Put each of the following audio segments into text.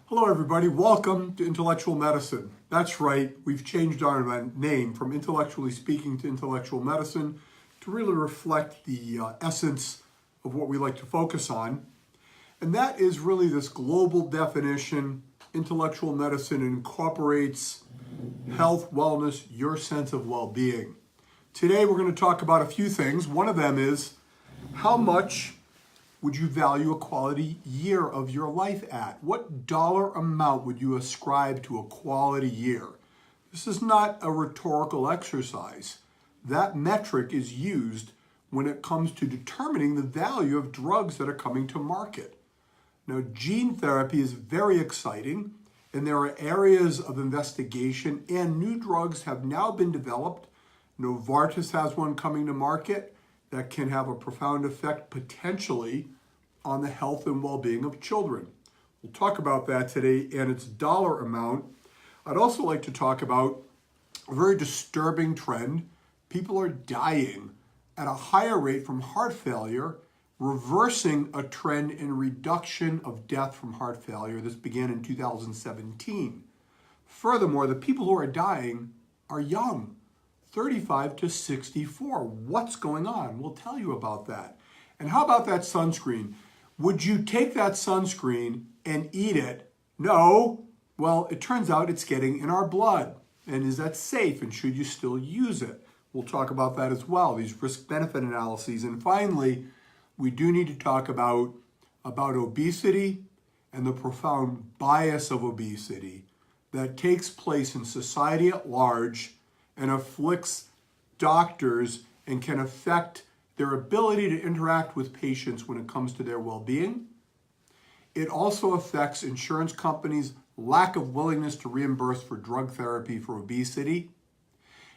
Hello everybody, welcome to Intellectual Medicine. That's right, we've changed our name from Intellectually Speaking to Intellectual Medicine to really reflect the essence of what we like to focus on. And that is really this global definition. Intellectual medicine incorporates health, wellness, your sense of well-being. Today we're going to talk about a few things. One of them is, how much would you value a quality year of your life at? What dollar amount would you ascribe to a quality year? This is not a rhetorical exercise. That metric is used when it comes to determining the value of drugs that are coming to market. Now, gene therapy is very exciting, and there are areas of investigation, and new drugs have now been developed. Novartis has one coming to market that can have a profound effect potentially on the health and well-being of children. We'll talk about that today and its dollar amount. I'd also like to talk about a very disturbing trend. People are dying at a higher rate from heart failure, reversing a trend in reduction of death from heart failure. This began in 2017. Furthermore, the people who are dying are young. 35 to 64. What's going on? We'll tell you about that. And how about that sunscreen? Would you take that sunscreen and eat it? No. Well, it turns out it's getting in our blood. And is that safe? And should you still use it? We'll talk about that as well, these risk-benefit analyses. And finally, we do need to talk about obesity and the profound bias of obesity that takes place in society at large and afflicts doctors and can affect their ability to interact with patients when it comes to their well-being. It also affects insurance companies' lack of willingness to reimburse for drug therapy for obesity.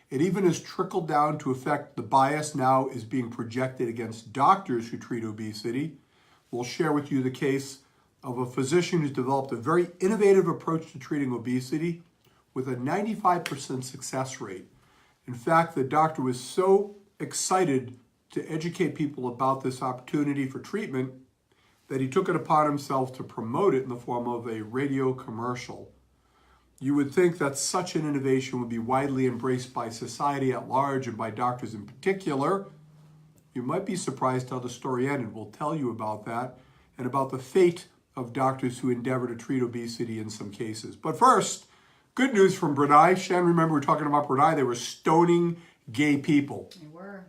It even has trickled down to affect the bias now is being projected against doctors who treat obesity. We'll share with you the case of a physician who's developed a very innovative approach to treating obesity with a 95% success rate. In fact, the doctor was so excited to educate people about this opportunity for treatment that he took it upon himself to promote it in the form of a radio commercial. You would think that such an innovation would be widely embraced by society at large and by doctors in particular. You might be surprised how the story ended. We'll tell you about that and about the fate of doctors who endeavor to treat obesity in some cases. But first, good news from Brunei. Shan, remember we were talking about Brunei. They were stoning gay people. They were.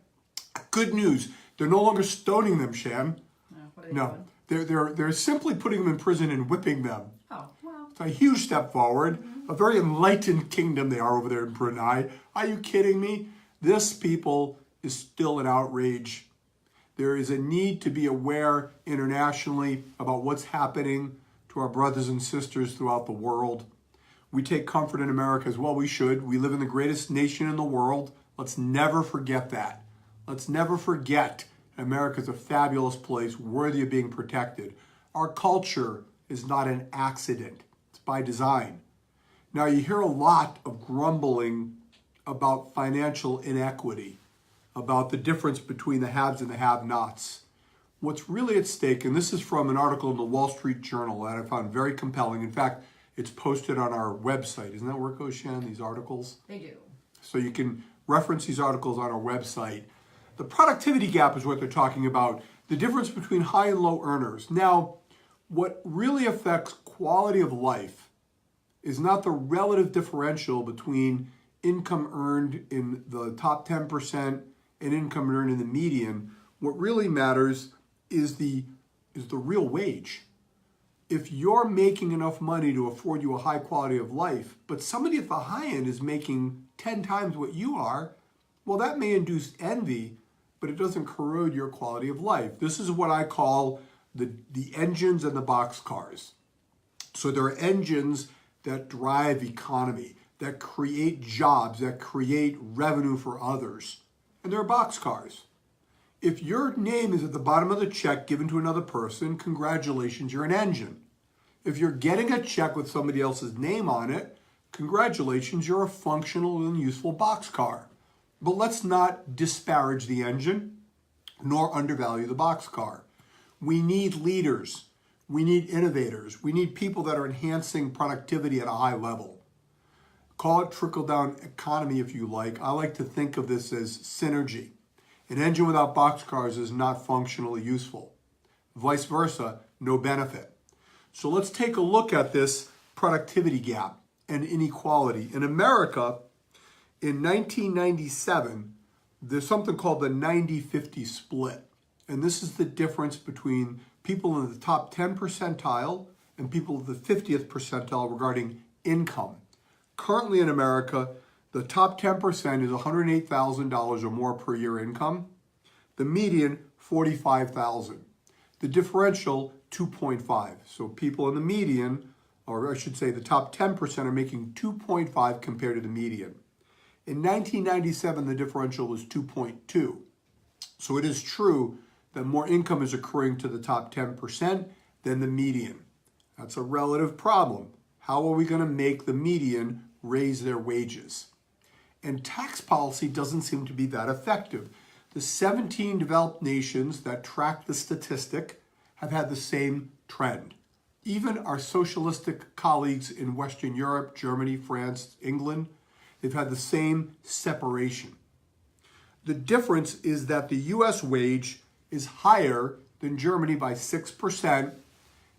Good news. They're no longer stoning them, Shan. What are they doing? They're simply putting them in prison and whipping them. Oh, well. It's a huge step forward. A very enlightened kingdom they are over there in Brunei. Are you kidding me? This people is still an outrage. There is a need to be aware internationally about what's happening to our brothers and sisters throughout the world. We take comfort in America as well. We should. We live in the greatest nation in the world. Let's never forget that. Let's never forget America's a fabulous place, worthy of being protected. Our culture is not an accident. It's by design. Now, you hear a lot of grumbling about financial inequity, about the difference between the haves and the have-nots. What's really at stake, and this is from an article in the Wall Street Journal that I found very compelling. In fact, it's posted on our website. Isn't that where it goes, Shan, these articles? They do. So you can reference these articles on our website. The productivity gap is what they're talking about, the difference between high and low earners. Now, what really affects quality of life is not the relative differential between income earned in the top 10% and income earned in the median. What really matters is the real wage. If you're making enough money to afford you a high quality of life, but somebody at the high end is making 10 times what you are, well, that may induce envy, but it doesn't corrode your quality of life. This is what I call the engines and the boxcars. So there are engines that drive economy, that create jobs, that create revenue for others. And there are boxcars. If your name is at the bottom of the check given to another person, congratulations, you're an engine. If you're getting a check with somebody else's name on it, congratulations, you're a functional and useful boxcar. But let's not disparage the engine, nor undervalue the boxcar. We need leaders. We need innovators. We need people that are enhancing productivity at a high level. Call it trickle-down economy if you like. I like to think of this as synergy. An engine without boxcars is not functionally useful. Vice versa, no benefit. So let's take a look at this productivity gap and inequality. In America, in 1997, there's something called the 90-50 split. And this is the difference between people in the top 10 percentile and people in the 50th percentile regarding income. Currently in America, the top 10% is $108,000 or more per year income. The median, $45,000. The differential, 2.5. So people in the median, or I should say the top 10% are making 2.5 compared to the median. In 1997, the differential was 2.2. So it is true that more income is occurring to the top 10% than the median. That's a relative problem. How are we going to make the median raise their wages? And tax policy doesn't seem to be that effective. The 17 developed nations that track the statistic have had the same trend. Even our socialistic colleagues in Western Europe, Germany, France, England, they've had the same separation. The difference is that the US wage is higher than Germany by 6%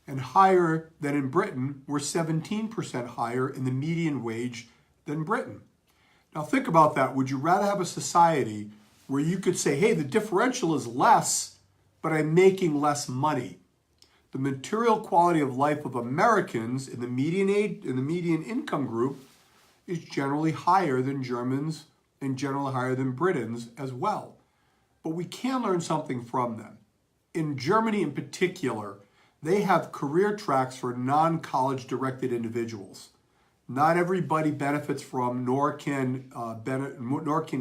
and higher than in Britain. We're 17% higher in the median wage than Britain. Now think about that. Would you rather have a society where you could say, hey, the differential is less, but I'm making less money? The material quality of life of Americans in the median income group is generally higher than Germans and generally higher than Britons as well. But we can learn something from them. In Germany in particular, they have career tracks for non-college directed individuals. Not everybody benefits from nor can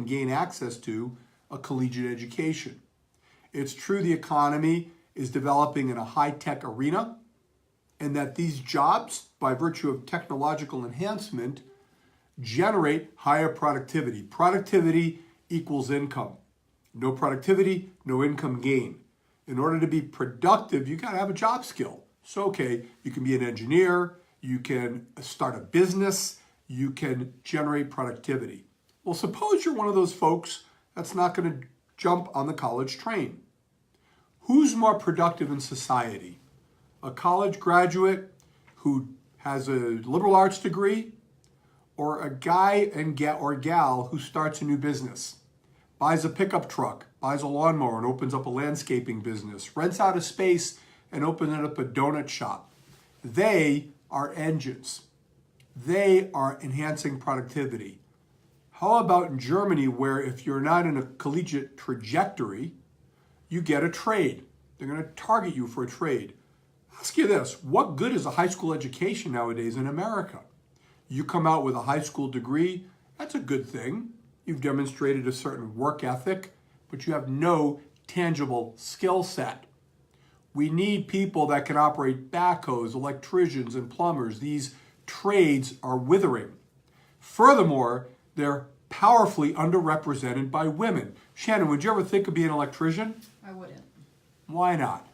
gain access to a collegiate education. It's true the economy is developing in a high-tech arena and that these jobs, by virtue of technological enhancement, generate higher productivity. Productivity equals income. No productivity, no income gain. In order to be productive, you gotta have a job skill. So, okay, you can be an engineer, you can start a business, you can generate productivity. Well, suppose you're one of those folks that's not gonna jump on the college train. Who's more productive in society? A college graduate who has a liberal arts degree, or a guy or gal who starts a new business, buys a pickup truck, buys a lawnmower and opens up a landscaping business, rents out a space and opens up a donut shop? They are engines. They are enhancing productivity. How about in Germany, where if you're not in a collegiate trajectory, you get a trade? They're going to target you for a trade. Ask you this, what good is a high school education nowadays in America? You come out with a high school degree, that's a good thing. You've demonstrated a certain work ethic, but you have no tangible skill set. We need people that can operate backhoes, electricians, and plumbers. These trades are withering. Furthermore, they're powerfully underrepresented by women. Shannon, would you ever think of being an electrician? I wouldn't. Why not?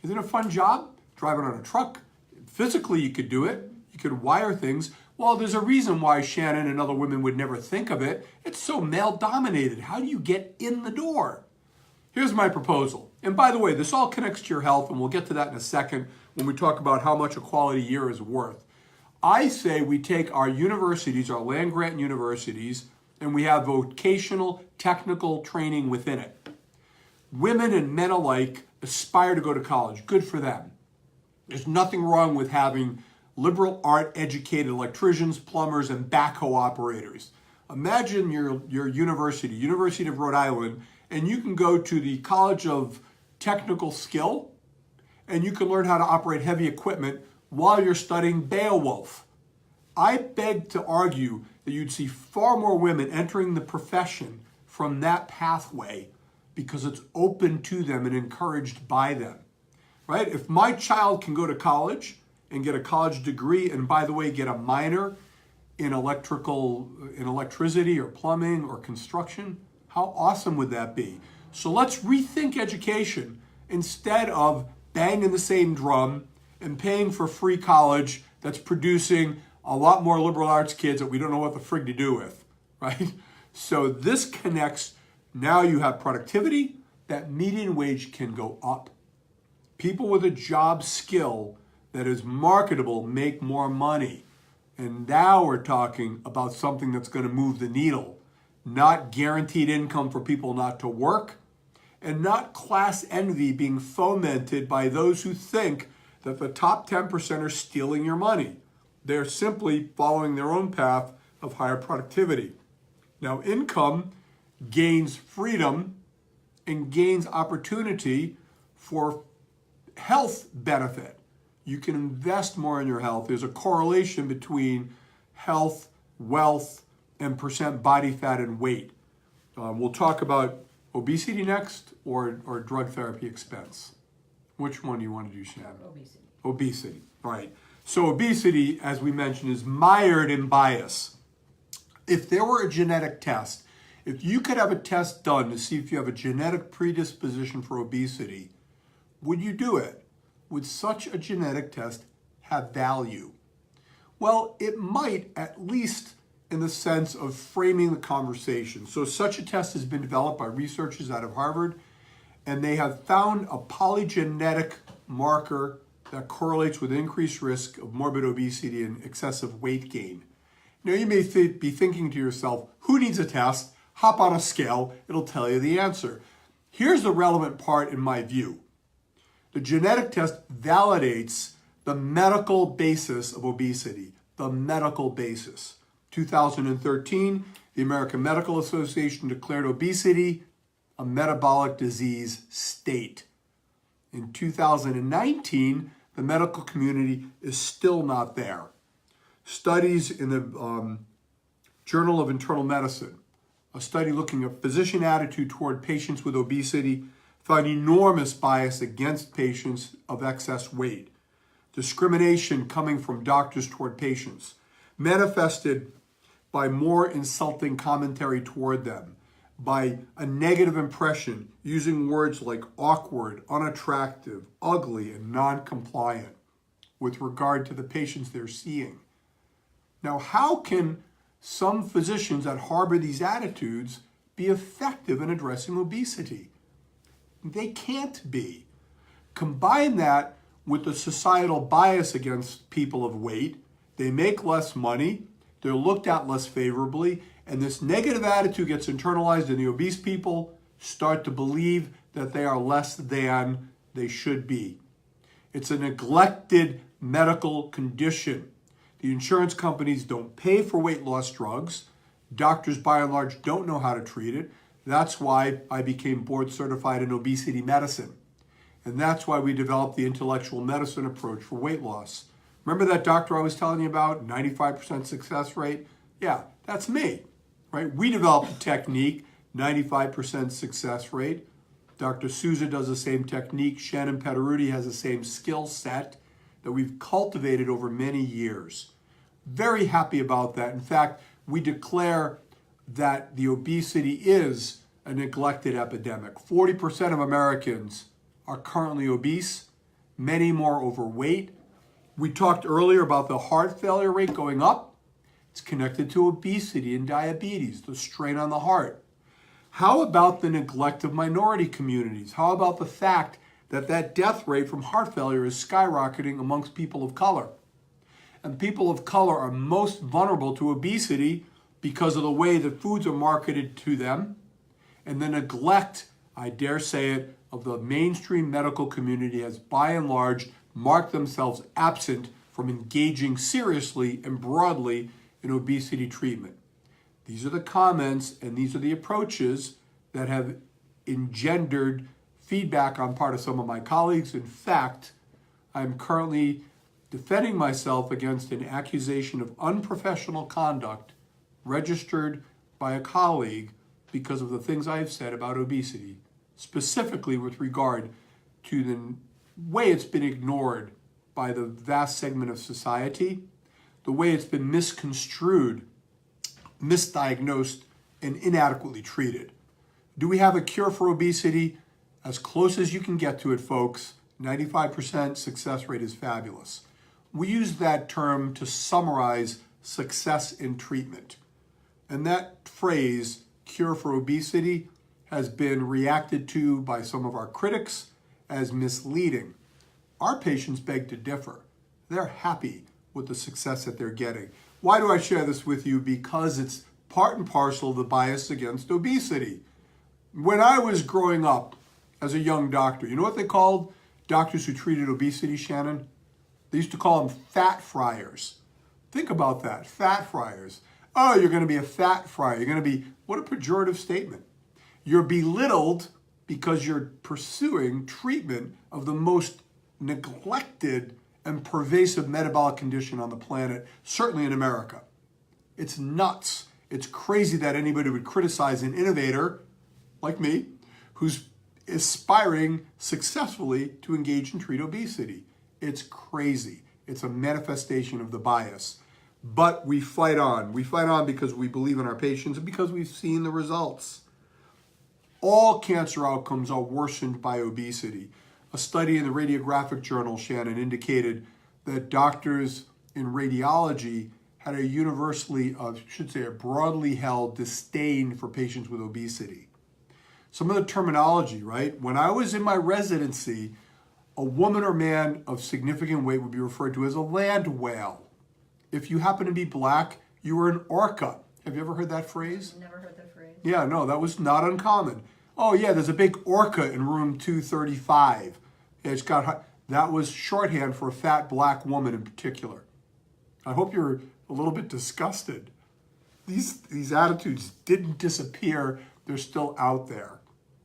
Isn't it a fun job? Driving on a truck. Physically, you could do it. You could wire things. Well, there's a reason why Shannon and other women would never think of it. It's so male-dominated. How do you get in the door? Here's my proposal. And by the way, this all connects to your health, and we'll get to that in a second when we talk about how much a quality year is worth. I say we take our universities, our land-grant universities, and we have vocational technical training within it. Women and men alike aspire to go to college. Good for them. There's nothing wrong with having liberal art educated electricians, plumbers, and backhoe operators. Imagine your University of Rhode Island, and you can go to the College of Technical Skill, and you can learn how to operate heavy equipment while you're studying Beowulf. I beg to argue that you'd see far more women entering the profession from that pathway because it's open to them and encouraged by them, right? If my child can go to college and get a college degree, and by the way, get a minor in electricity or plumbing or construction, how awesome would that be? So let's rethink education. Instead of banging the same drum and paying for free college that's producing a lot more liberal arts kids that we don't know what the frig to do with, right? So this connects. Now you have productivity. That median wage can go up. People with a job skill that is marketable make more money. And now we're talking about something that's going to move the needle, not guaranteed income for people not to work, and not class envy being fomented by those who think that the top 10% are stealing your money. They're simply following their own path of higher productivity. Now, income gains freedom and gains opportunity for health benefit. You can invest more in your health. There's a correlation between health, wealth, and percent body fat and weight. We'll talk about obesity next or drug therapy expense. Which one do you want to do, Shannon? Obesity. Obesity. All right. So obesity, as we mentioned, is mired in bias. If there were a genetic test, if you could have a test done to see if you have a genetic predisposition for obesity, would you do it? Would such a genetic test have value? Well, it might, at least in the sense of framing the conversation. So such a test has been developed by researchers out of Harvard, and they have found a polygenetic marker that correlates with increased risk of morbid obesity and excessive weight gain. Now you may be thinking to yourself, who needs a test? Hop on a scale, it'll tell you the answer. Here's the relevant part in my view. The genetic test validates the medical basis of obesity, the medical basis. 2013, the American Medical Association declared obesity a metabolic disease state. In 2019, the medical community is still not there. Studies in the Journal of Internal Medicine, a study looking at physician attitude toward patients with obesity, found enormous bias against patients of excess weight. Discrimination coming from doctors toward patients, manifested by more insulting commentary toward them, by a negative impression, using words like awkward, unattractive, ugly, and non-compliant with regard to the patients they're seeing. Now, how can some physicians that harbor these attitudes be effective in addressing obesity? They can't be. Combine that with the societal bias against people of weight. They make less money, they're looked at less favorably, and this negative attitude gets internalized, and the obese people start to believe that they are less than they should be. It's a neglected medical condition. The insurance companies don't pay for weight loss drugs. Doctors, by and large, don't know how to treat it. That's why I became board certified in obesity medicine. And that's why we developed the intellectual medicine approach for weight loss. Remember that doctor I was telling you about, 95% success rate? Yeah, that's me, right? We developed a technique, 95% success rate. Dr. Souza does the same technique. Shannon Petteruti has the same skill set that we've cultivated over many years. Very happy about that. In fact, we declare that the obesity is a neglected epidemic. 40% of Americans are currently obese, many more overweight. We talked earlier about the heart failure rate going up. It's connected to obesity and diabetes, the strain on the heart. How about the neglect of minority communities? How about the fact that that death rate from heart failure is skyrocketing amongst people of color? And people of color are most vulnerable to obesity because of the way that foods are marketed to them, and the neglect, I dare say it, of the mainstream medical community has by and large marked themselves absent from engaging seriously and broadly in obesity treatment. These are the comments and these are the approaches that have engendered feedback on part of some of my colleagues. In fact, I'm currently defending myself against an accusation of unprofessional conduct registered by a colleague because of the things I have said about obesity, specifically with regard to the way it's been ignored by the vast segment of society, the way it's been misconstrued, misdiagnosed, and inadequately treated. Do we have a cure for obesity? As close as you can get to it, folks. 95% success rate is fabulous. We use that term to summarize success in treatment. And that phrase, cure for obesity, has been reacted to by some of our critics as misleading. Our patients beg to differ. They're happy with the success that they're getting. Why do I share this with you? Because it's part and parcel of the bias against obesity. When I was growing up as a young doctor, you know what they called doctors who treated obesity, Shannon? They used to call them fat fryers. Think about that, fat fryers. Oh, you're going to be a fat fryer. You're going to be, what a pejorative statement. You're belittled because you're pursuing treatment of the most neglected and pervasive metabolic condition on the planet, certainly in America. It's nuts. It's crazy that anybody would criticize an innovator like me who's aspiring successfully to engage and treat obesity. It's crazy. It's a manifestation of the bias. But we fight on. We fight on because we believe in our patients and because we've seen the results. All cancer outcomes are worsened by obesity. A study in the radiographic journal, Shannon, indicated that doctors in radiology had a universally, a broadly held disdain for patients with obesity. Some of the terminology, right? When I was in my residency, a woman or man of significant weight would be referred to as a land whale. If you happen to be black, you were an orca. Have you ever heard that phrase? Never heard that phrase. Yeah, no, that was not uncommon. Oh yeah, there's a big orca in room 235. That was shorthand for a fat black woman in particular. I hope you're a little bit disgusted. These attitudes didn't disappear. They're still out there.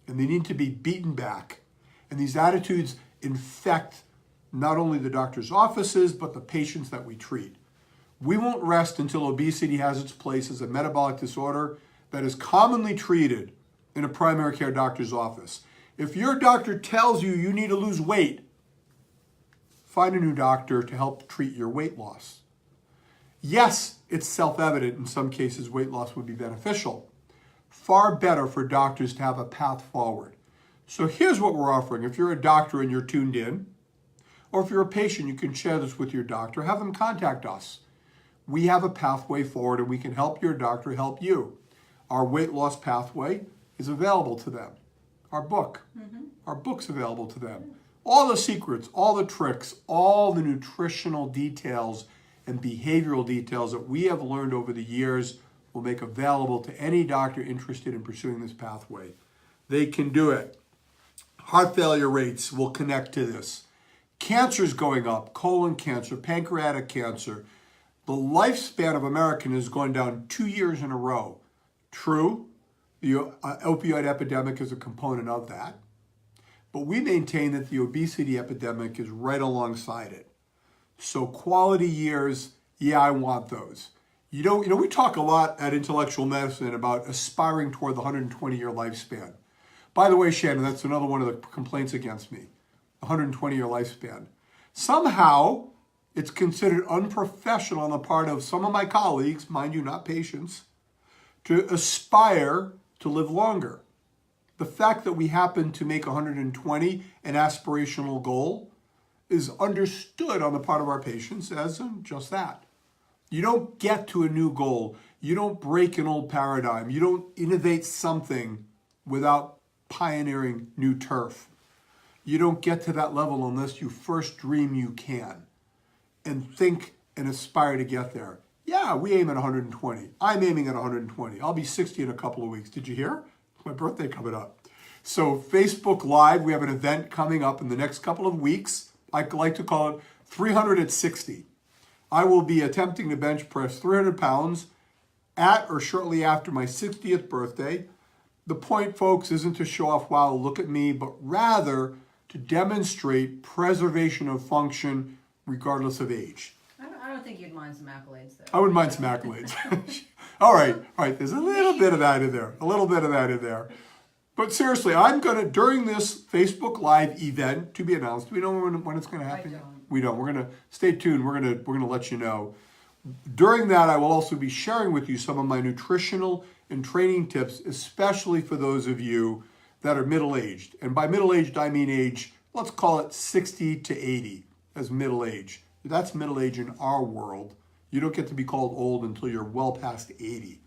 And they need to be beaten back. And these attitudes infect not only the doctor's offices, but the patients that we treat. We won't rest until obesity has its place as a metabolic disorder that is commonly treated in a primary care doctor's office. If your doctor tells you you need to lose weight, find a new doctor to help treat your weight loss. Yes, it's self-evident in some cases weight loss would be beneficial. Far better for doctors to have a path forward. So here's what we're offering. If you're a doctor and you're tuned in, or if you're a patient, you can share this with your doctor. Have them contact us. We have a pathway forward and we can help your doctor help you. Our weight loss pathway is available to them. Our book's available to them. All the secrets, all the tricks, all the nutritional details and behavioral details that we have learned over the years will make available to any doctor interested in pursuing this pathway. They can do it. Heart failure rates will connect to this. Cancer's going up, colon cancer, pancreatic cancer. The lifespan of Americans has gone down 2 years in a row. True, the opioid epidemic is a component of that. But we maintain that the obesity epidemic is right alongside it. So quality years, yeah, I want those. You know, we talk a lot at Intellectual Medicine about aspiring toward the 120-year lifespan. By the way, Shannon, that's another one of the complaints against me, the 120-year lifespan. Somehow, it's considered unprofessional on the part of some of my colleagues, mind you, not patients, to aspire to live longer. The fact that we happen to make 120 an aspirational goal is understood on the part of our patients as just that. You don't get to a new goal. You don't break an old paradigm. You don't innovate something without pioneering new turf. You don't get to that level unless you first dream you can and think and aspire to get there. Yeah, we aim at 120. I'm aiming at 120. I'll be 60 in a couple of weeks. Did you hear? It's my birthday coming up. So Facebook Live, we have an event coming up in the next couple of weeks. I like to call it 300 at 60. I will be attempting to bench press 300 pounds at or shortly after my 60th birthday. The point, folks, isn't to show off, wow, look at me, but rather to demonstrate preservation of function regardless of age. I don't think you'd mind some accolades, though. I wouldn't mind some accolades. All right, there's a little bit of that in there. But seriously, I'm going to, during this Facebook Live event, to be announced, do we know when it's going to happen? I don't. We don't. We're going to stay tuned. We're going to let you know. During that, I will also be sharing with you some of my nutritional and training tips, especially for those of you that are middle-aged. And by middle-aged, I mean age let's call it 60 to 80 as middle age. That's middle age in our world. You don't get to be called old until you're well past 80.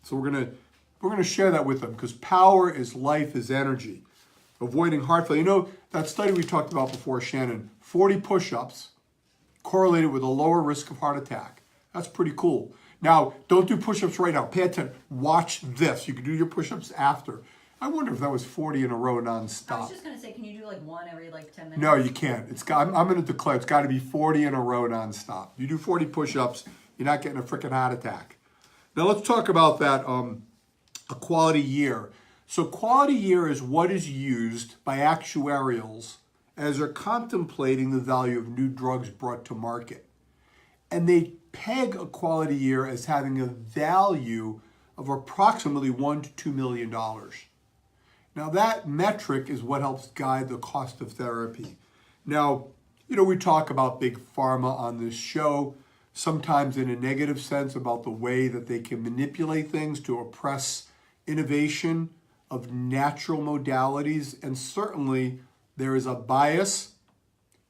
So we're gonna share that with them, because power is life, is energy. Avoiding heart failure. You know, that study we talked about before, Shannon, 40 push-ups correlated with a lower risk of heart attack. That's pretty cool. Now, don't do push-ups right now. Pay attention. Watch this. You can do your push-ups after. I wonder if that was 40 in a row I was nonstop. just gonna say, can you do like one every like 10 minutes? No, you can't. I'm going to declare it's got to be 40 in a row nonstop. You do 40 push-ups, you're not getting a freaking heart attack. Now let's talk about that a quality year. So quality year is what is used by actuarials as they're contemplating the value of new drugs brought to market. And they peg a quality year as having a value of approximately $1 to $2 million. Now that metric is what helps guide the cost of therapy. Now, you know, we talk about big pharma on this show, sometimes in a negative sense about the way that they can manipulate things to oppress innovation of natural modalities. And certainly there is a bias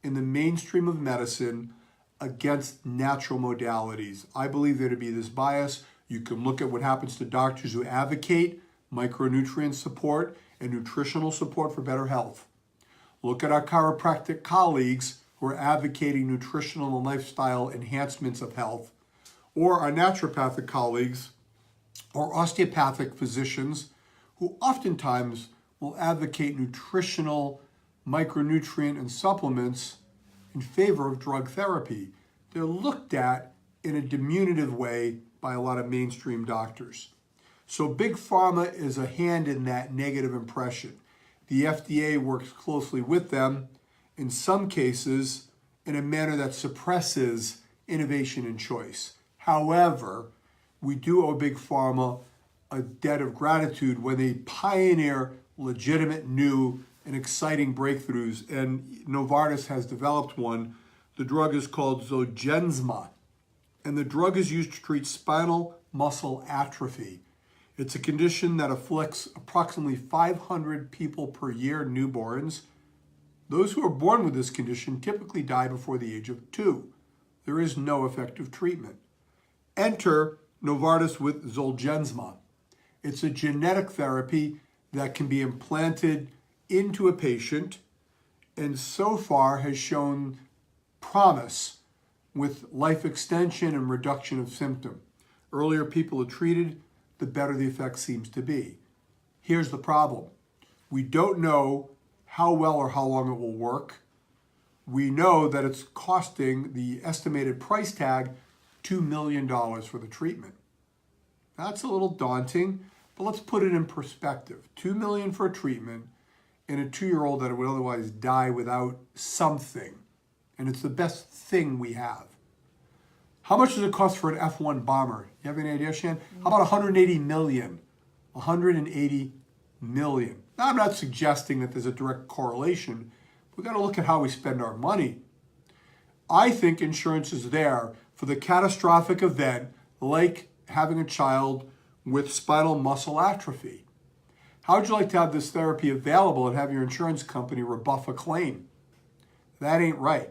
in the mainstream of medicine against natural modalities. I believe there to be this bias. You can look at what happens to doctors who advocate micronutrient support and nutritional support for better health. Look at our chiropractic colleagues who are advocating nutritional and lifestyle enhancements of health, or our naturopathic colleagues or osteopathic physicians who oftentimes will advocate nutritional, micronutrient, and supplements in favor of drug therapy. They're looked at in a diminutive way by a lot of mainstream doctors. So big pharma is a hand in that negative impression. The FDA works closely with them, in some cases, in a manner that suppresses innovation and choice. However, we do owe big pharma a debt of gratitude when they pioneer legitimate, new, and exciting breakthroughs. And Novartis has developed one. The drug is called Zolgensma, and the drug is used to treat spinal muscle atrophy. It's a condition that afflicts approximately 500 people per year, newborns. Those who are born with this condition typically die before the age of 2. There is no effective treatment. Enter Novartis with Zolgensma. It's a genetic therapy that can be implanted into a patient and so far has shown promise with life extension and reduction of symptom. Earlier people are treated, the better the effect seems to be. Here's the problem. We don't know how well or how long it will work. We know that it's costing the estimated price tag $2 million for the treatment. That's a little daunting, but let's put it in perspective. $2 million for a treatment in a 2-year-old that would otherwise die without something. And it's the best thing we have. How much does it cost for an F-1 bomber? You have any idea, Shan? How about 180 million? 180 million. Now, I'm not suggesting that there's a direct correlation. We've got to look at how we spend our money. I think insurance is there for the catastrophic event, like having a child with spinal muscle atrophy. How would you like to have this therapy available and have your insurance company rebuff a claim? That ain't right.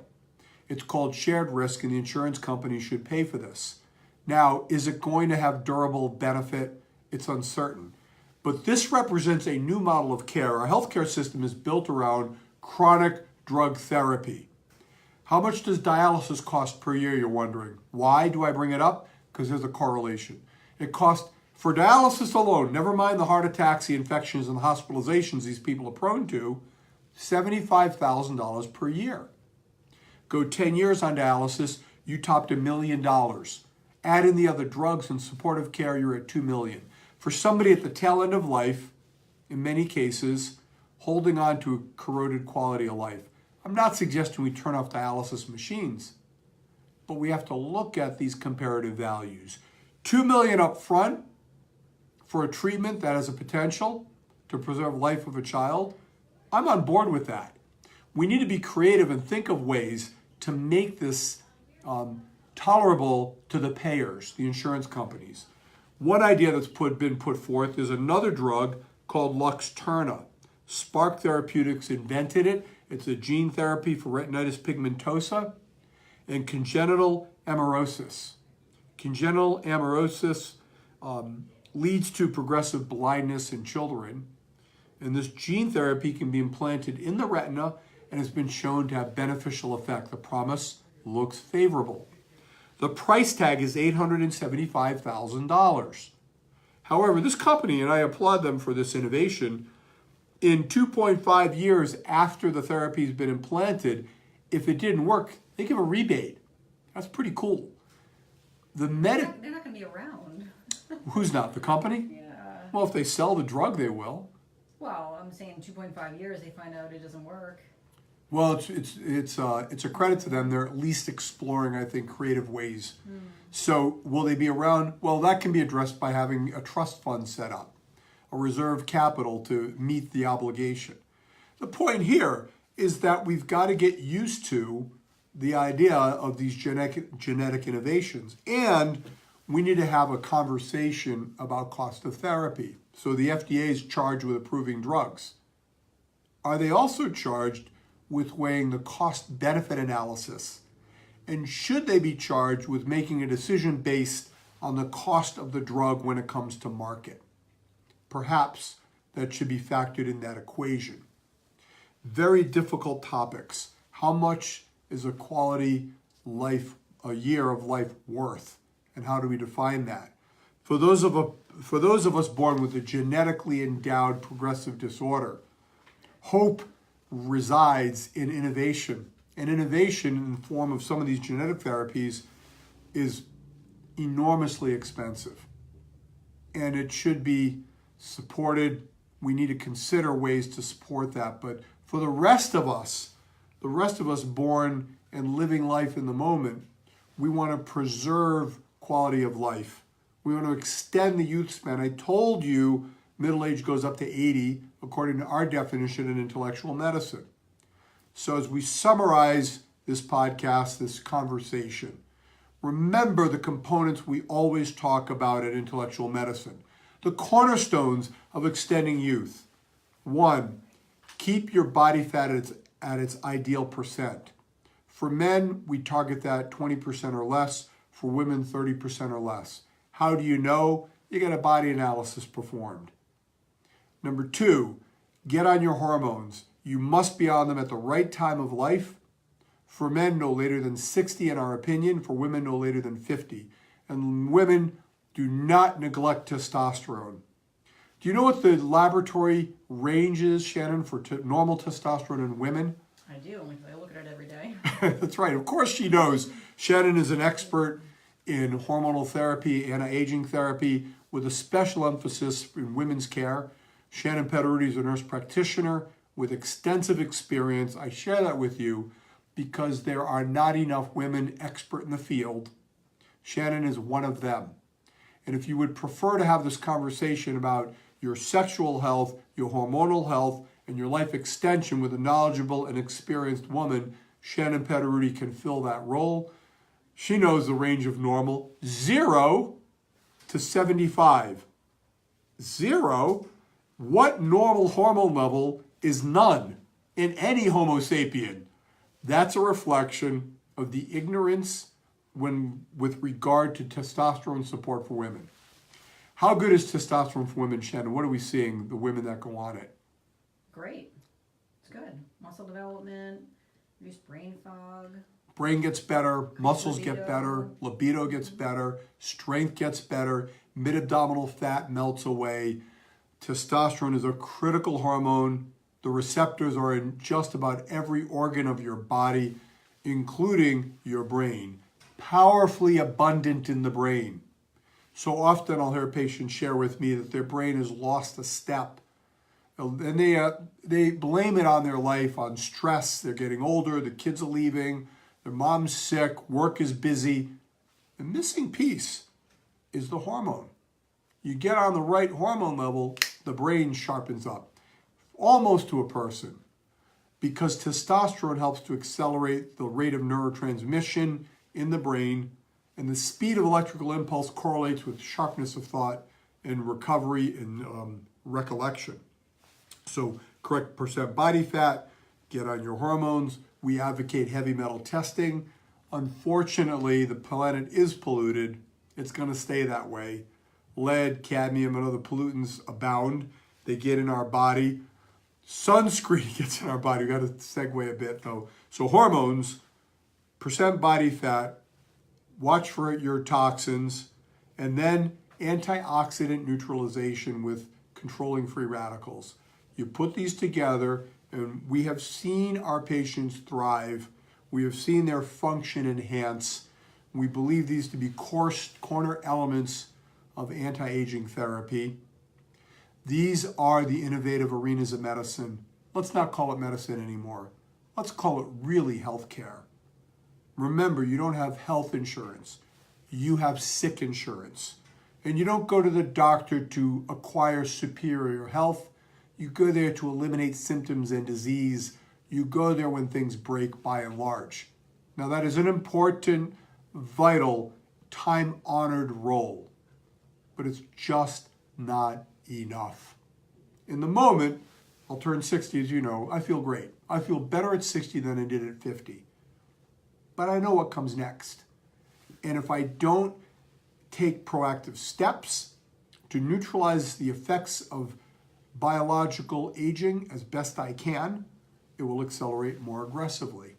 It's called shared risk, and the insurance company should pay for this. Now, is it going to have durable benefit? It's uncertain. But this represents a new model of care. Our healthcare system is built around chronic drug therapy. How much does dialysis cost per year, you're wondering? Why do I bring it up? Because there's a correlation. It costs, for dialysis alone, never mind the heart attacks, the infections, and the hospitalizations these people are prone to, $75,000 per year. Go 10 years on dialysis, you topped $1 million. Add in the other drugs and supportive care, you're at $2 million. For somebody at the tail end of life, in many cases, holding on to a corroded quality of life. I'm not suggesting we turn off dialysis machines, but we have to look at these comparative values. $2 million up front for a treatment that has a potential to preserve life of a child. I'm on board with that. We need to be creative and think of ways to make this tolerable to the payers, the insurance companies. One idea that's been put forth is another drug called Luxturna. Spark Therapeutics invented it. It's a gene therapy for retinitis pigmentosa and congenital amaurosis. Congenital amaurosis leads to progressive blindness in children. And this gene therapy can be implanted in the retina and has been shown to have beneficial effect. The promise looks favorable. The price tag is $875,000. However, this company, and I applaud them for this innovation, in 2.5 years after the therapy has been implanted, if it didn't work, they give a rebate. That's pretty cool. They're not going to be around. Who's not? The company? Yeah. Well, if they sell the drug, they will. Well, I'm saying 2.5 years, they find out it doesn't work. Well, it's a credit to them. They're at least exploring, I think, creative ways. So will they be around? Well, that can be addressed by having a trust fund set up, a reserve capital to meet the obligation. The point here is that we've got to get used to the idea of these genetic innovations, and we need to have a conversation about cost of therapy. So the FDA is charged with approving drugs. Are they also charged with weighing the cost-benefit analysis? And should they be charged with making a decision based on the cost of the drug when it comes to market? Perhaps that should be factored in that equation. Very difficult topics. How much is a quality life, a year of life worth? And how do we define that? For those of us born with a genetically endowed progressive disorder, hope resides in innovation. And innovation in the form of some of these genetic therapies is enormously expensive. And it should be supported. We need to consider ways to support that. But for the rest of us born and living life in the moment, we want to preserve quality of life. We want to extend the youth span. I told you middle age goes up to 80, according to our definition in intellectual medicine. So as we summarize this podcast, this conversation, remember the components we always talk about in intellectual medicine. The cornerstones of extending youth. 1, keep your body fat at its ideal percent. For men, we target that 20% or less. For women, 30% or less. How do you know? You get a body analysis performed. Number 2, get on your hormones. You must be on them at the right time of life. For men, no later than 60 in our opinion. For women, no later than 50. And women, do not neglect testosterone. Do you know what the laboratory range is, Shannon, for normal testosterone in women? I do. I look at it every day. That's right. Of course she knows. Shannon is an expert in hormonal therapy, anti-aging therapy, with a special emphasis in women's care. Shannon Petteruti is a nurse practitioner with extensive experience. I share that with you because there are not enough women expert in the field. Shannon is one of them. And if you would prefer to have this conversation about your sexual health, your hormonal health, and your life extension with a knowledgeable and experienced woman, Shannon Petteruti can fill that role. She knows the range of normal, 0 to 75. 0? What normal hormone level is none in any Homo sapien? That's a reflection of the ignorance with regard to testosterone support for women. How good is testosterone for women, Shannon? What are we seeing, the women that go on it? Great. It's good. Muscle development, reduce brain fog. Brain gets better, muscles get better, libido gets better, strength gets better, mid-abdominal fat melts away. Testosterone is a critical hormone. The receptors are in just about every organ of your body, including your brain. Powerfully abundant in the brain. So often I'll hear patients share with me that their brain has lost a step. And they blame it on their life, on stress. They're getting older, the kids are leaving, their mom's sick, work is busy. The missing piece is the hormone. You get on the right hormone level, the brain sharpens up, almost to a person, because testosterone helps to accelerate the rate of neurotransmission in the brain, and the speed of electrical impulse correlates with sharpness of thought and recovery and recollection. So correct percent body fat, get on your hormones. We advocate heavy metal testing. Unfortunately, the planet is polluted. It's going to stay that way. Lead, cadmium, and other pollutants abound. They get in our body. Sunscreen gets in our body. We've got to segue a bit though. So hormones, percent body fat, watch for your toxins, and then antioxidant neutralization with controlling free radicals. You put these together, and we have seen our patients thrive. We have seen their function enhance. We believe these to be corner elements of anti-aging therapy. These are the innovative arenas of medicine. Let's not call it medicine anymore. Let's call it really healthcare. Remember, you don't have health insurance. You have sick insurance. And you don't go to the doctor to acquire superior health. You go there to eliminate symptoms and disease. You go there when things break by and large. Now that is an important, vital, time-honored role, but it's just not enough. In the moment, I'll turn 60, as you know, I feel great. I feel better at 60 than I did at 50. But I know what comes next. And if I don't take proactive steps to neutralize the effects of biological aging as best I can, it will accelerate more aggressively.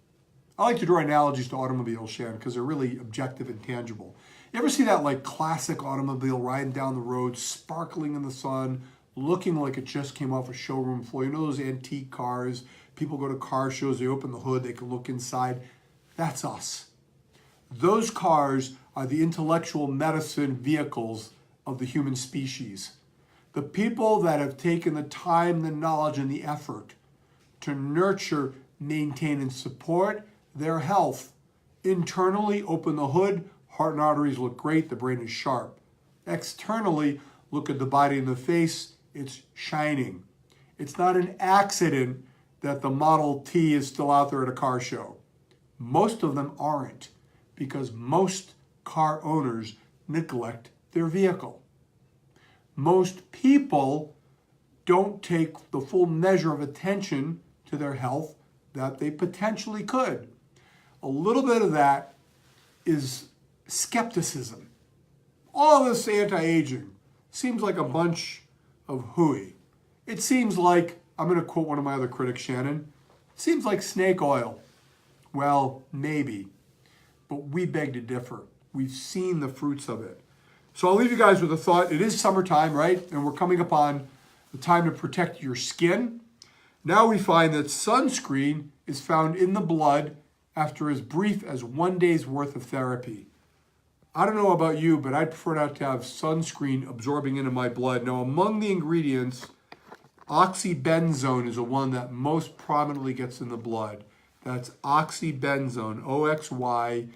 I like to draw analogies to automobiles, Shan, because they're really objective and tangible. You ever see that like classic automobile riding down the road, sparkling in the sun, looking like it just came off a showroom floor? You know those antique cars? People go to car shows, they open the hood, they can look inside. That's us. Those cars are the intellectual medicine vehicles of the human species. The people that have taken the time, the knowledge, and the effort to nurture, maintain, and support their health. Internally, open the hood, heart and arteries look great, the brain is sharp. Externally, look at the body and the face, it's shining. It's not an accident that the Model T is still out there at a car show. Most of them aren't, because most car owners neglect their vehicle. Most people don't take the full measure of attention to their health that they potentially could. A little bit of that is skepticism. All this anti-aging seems like a bunch of hooey. It seems like, I'm going to quote one of my other critics, Shannon, it seems like snake oil. Well, maybe, but we beg to differ. We've seen the fruits of it. So I'll leave you guys with a thought. It is summertime, right? And we're coming upon the time to protect your skin. Now we find that sunscreen is found in the blood after as brief as 1 day's worth of therapy. I don't know about you, but I'd prefer not to have sunscreen absorbing into my blood. Now, among the ingredients, oxybenzone is the one that most prominently gets in the blood. That's oxybenzone, O-X-Y-B-E-N-Z-O-N-E.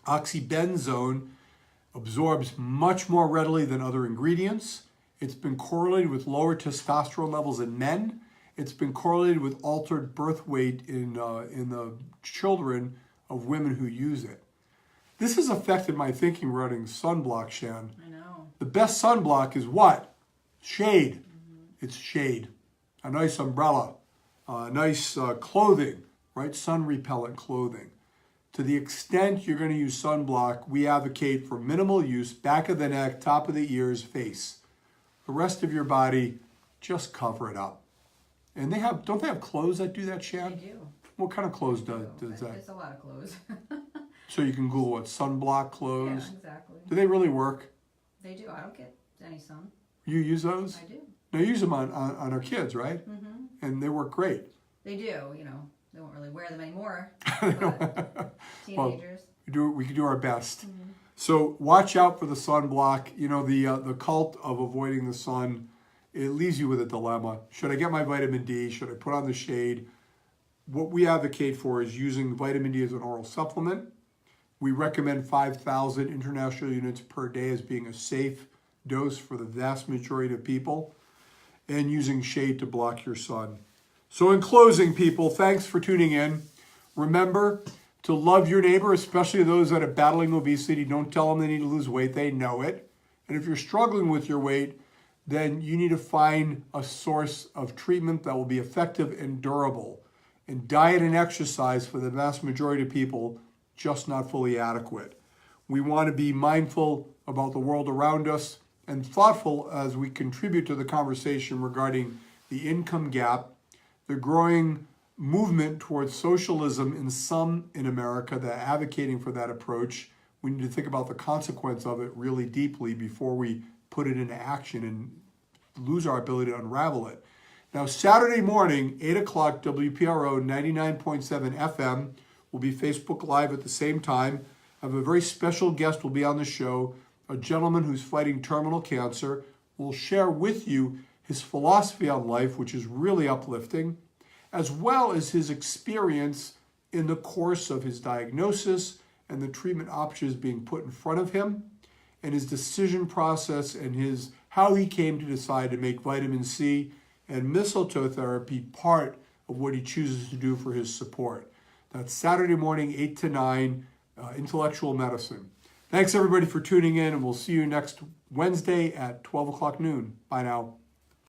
Oxybenzone absorbs much more readily than other ingredients. It's been correlated with lower testosterone levels in men. It's been correlated with altered birth weight in the children of women who use it. This has affected my thinking regarding sunblock, Shan. I know. The best sunblock is what? Shade. Mm-hmm. It's shade. A nice umbrella, nice clothing, right? Sun repellent clothing. To the extent you're going to use sunblock, we advocate for minimal use, back of the neck, top of the ears, face. The rest of your body, just cover it up. And don't they have clothes that do that, Shan? They do. What kind of clothes does that? It's a lot of clothes. So you can Google what, sunblock clothes? Yeah, exactly. Do they really work? They do. I don't get any sun. You use those? I do. Now, you use them on our kids, right? Mm-hmm. And they work great. They do, they don't really wear them anymore. But teenagers. Well, we can do our best. Mm-hmm. So watch out for the sunblock. The cult of avoiding the sun, it leaves you with a dilemma. Should I get my vitamin D? Should I put on the shade? What we advocate for is using vitamin D as an oral supplement. We recommend 5,000 international units per day as being a safe dose for the vast majority of people, and using shade to block your sun. So in closing, people, thanks for tuning in. Remember to love your neighbor, especially those that are battling obesity. Don't tell them they need to lose weight. They know it. And if you're struggling with your weight, then you need to find a source of treatment that will be effective and durable. And diet and exercise, for the vast majority of people, just not fully adequate. We want to be mindful about the world around us and thoughtful as we contribute to the conversation regarding the income gap, the growing movement towards socialism in some in America that are advocating for that approach. We need to think about the consequence of it really deeply before we put it into action and lose our ability to unravel it. Now, Saturday morning, 8 o'clock, WPRO 99.7 FM will be Facebook Live at the same time. I have a very special guest will be on the show, a gentleman who's fighting terminal cancer. Will share with you his philosophy on life, which is really uplifting, as well as his experience in the course of his diagnosis and the treatment options being put in front of him, and his decision process and how he came to decide to make vitamin C and mistletoe therapy part of what he chooses to do for his support. That's Saturday morning, 8 to 9, Intellectual Medicine. Thanks everybody for tuning in, and we'll see you next Wednesday at 12 o'clock noon. Bye now.